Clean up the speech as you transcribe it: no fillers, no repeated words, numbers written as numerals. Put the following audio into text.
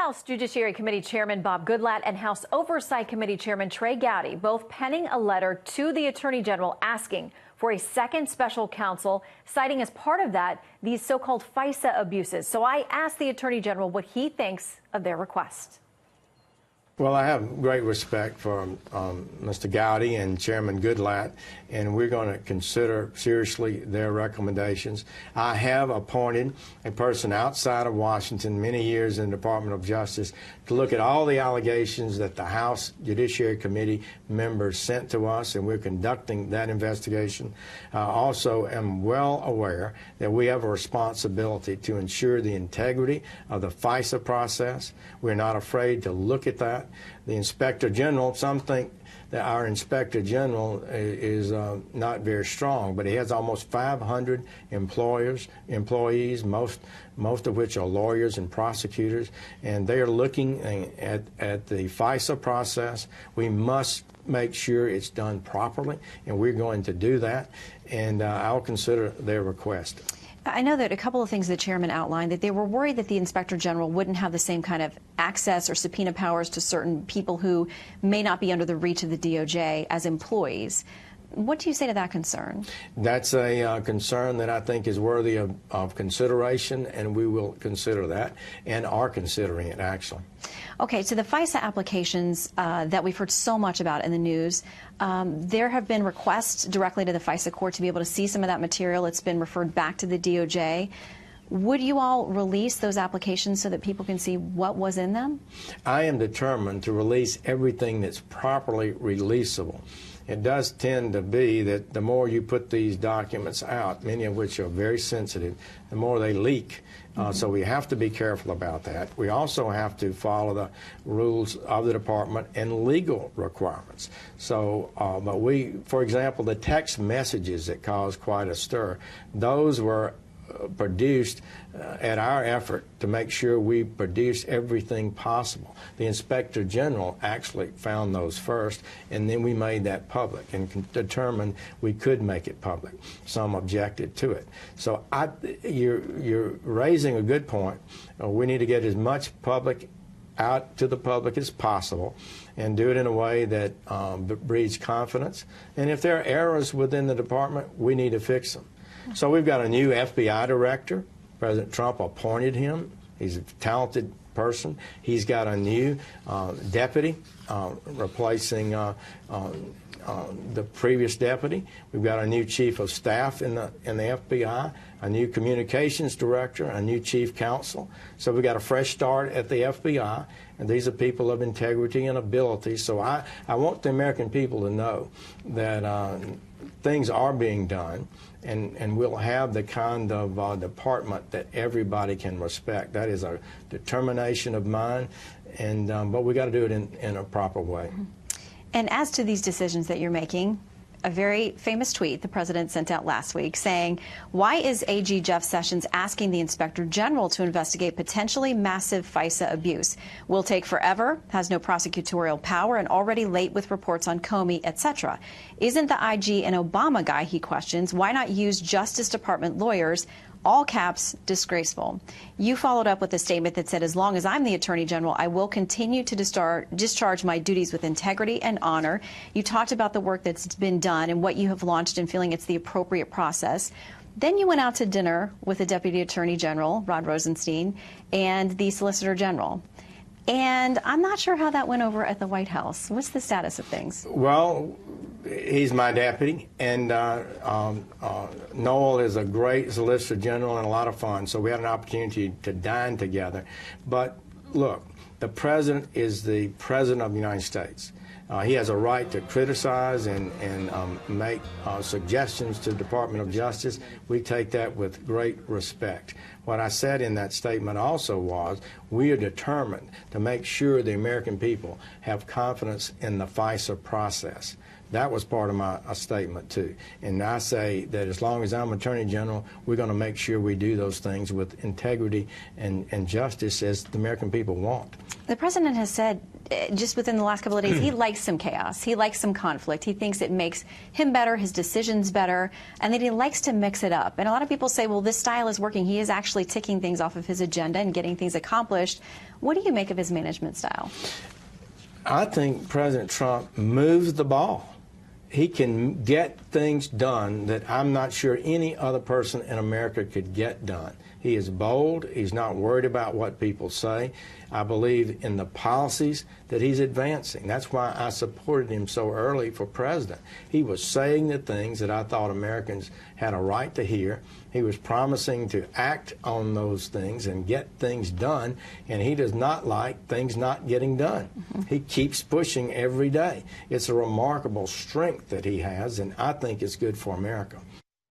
House Judiciary Committee Chairman Bob Goodlatte and House Oversight Committee Chairman Trey Gowdy both penning a letter to the Attorney General asking for a second special counsel, citing as part of that these so-called FISA abuses. So I asked the Attorney General what he thinks of their request. Well, I have great respect for Mr. Gowdy and Chairman Goodlatte, and we're going to consider seriously their recommendations. I have appointed a person outside of Washington, many years in the Department of Justice, to look at all the allegations that the House Judiciary Committee members sent to us, and we're conducting that investigation. Also am well aware that we have a responsibility to ensure the integrity of the FISA process. We're not afraid to look at that. The Inspector General, some think that our Inspector General is not very strong, but he has almost 500 employees, most of which are lawyers and prosecutors, and they are looking at the FISA process. We must make sure it's done properly, and we're going to do that, and I'll consider their request. I know that a couple of things the chairman outlined, that they were worried that the Inspector General wouldn't have the same kind of access or subpoena powers to certain people who may not be under the reach of the DOJ as employees. What do you say to that concern? That's a concern that I think is worthy of consideration, and we will consider that and are considering it, actually. Okay, so the FISA applications that we've heard so much about in the news, there have been requests directly to the FISA court to be able to see some of that material. It's been referred back to the DOJ. Would you all release those applications so that people can see what was in them? I am determined to release everything that's properly releasable. It does tend to be that the more you put these documents out, many of which are very sensitive, the more they leak. So we have to be careful about that. We also have to follow the rules of the department and legal requirements. So, but for example, the text messages that caused quite a stir, those were produced at our effort to make sure we produce everything possible. The Inspector General actually found those first, and then we made that public and determined we could make it public. Some objected to it. So you're raising a good point. We need to get as much public out to the public as possible and do it in a way that breeds confidence. And if there are errors within the department, we need to fix them. So we've got a new FBI director. President Trump appointed him. He's a talented person. He's got a new deputy replacing the previous deputy. We've got a new chief of staff in the FBI, a new communications director, a new chief counsel. So we've got a fresh start at the FBI, and these are people of integrity and ability. So I want the American people to know that things are being done, and we'll have the kind of department that everybody can respect. That is a determination of mine, and but we got to do it in a proper way. And as to these decisions that you're making, a very famous tweet the president sent out last week saying, why is AG Jeff Sessions asking the Inspector General to investigate potentially massive FISA abuse? Will take forever, has no prosecutorial power, and already late with reports on Comey, etc. Isn't the IG an Obama guy, he questions. Why not use Justice Department lawyers? All caps, disgraceful. You followed up with a statement that said, as long as I'm the Attorney General, I will continue to discharge my duties with integrity and honor. You talked about the work that's been done and what you have launched and feeling it's the appropriate process. Then you went out to dinner with the Deputy Attorney General, Rod Rosenstein, and the Solicitor General. And I'm not sure how that went over at the White House. What's the status of things? Well, he's my deputy, and Noel is a great Solicitor General and a lot of fun, so we had an opportunity to dine together. But look, the President is the President of the United States. He has a right to criticize and make suggestions to the Department of Justice. We take that with great respect. What I said in that statement also was we are determined to make sure the American people have confidence in the FISA process. That was part of my statement, too. And I say that as long as I'm Attorney General, we're going to make sure we do those things with integrity and justice as the American people want. The President has said just within the last couple of days, he likes some chaos. He likes some conflict. He thinks it makes him better, his decisions better, and that he likes to mix it up. And a lot of people say, well, this style is working. He is actually ticking things off of his agenda and getting things accomplished. What do you make of his management style? I think President Trump moves the ball. He can get things done that I'm not sure any other person in America could get done. He is bold. He's not worried about what people say. I believe in the policies that he's advancing. That's why I supported him so early for president. He was saying the things that I thought Americans had a right to hear. He was promising to act on those things and get things done, and he does not like things not getting done. He keeps pushing every day. It's a remarkable strength that he has, and I think it's good for America.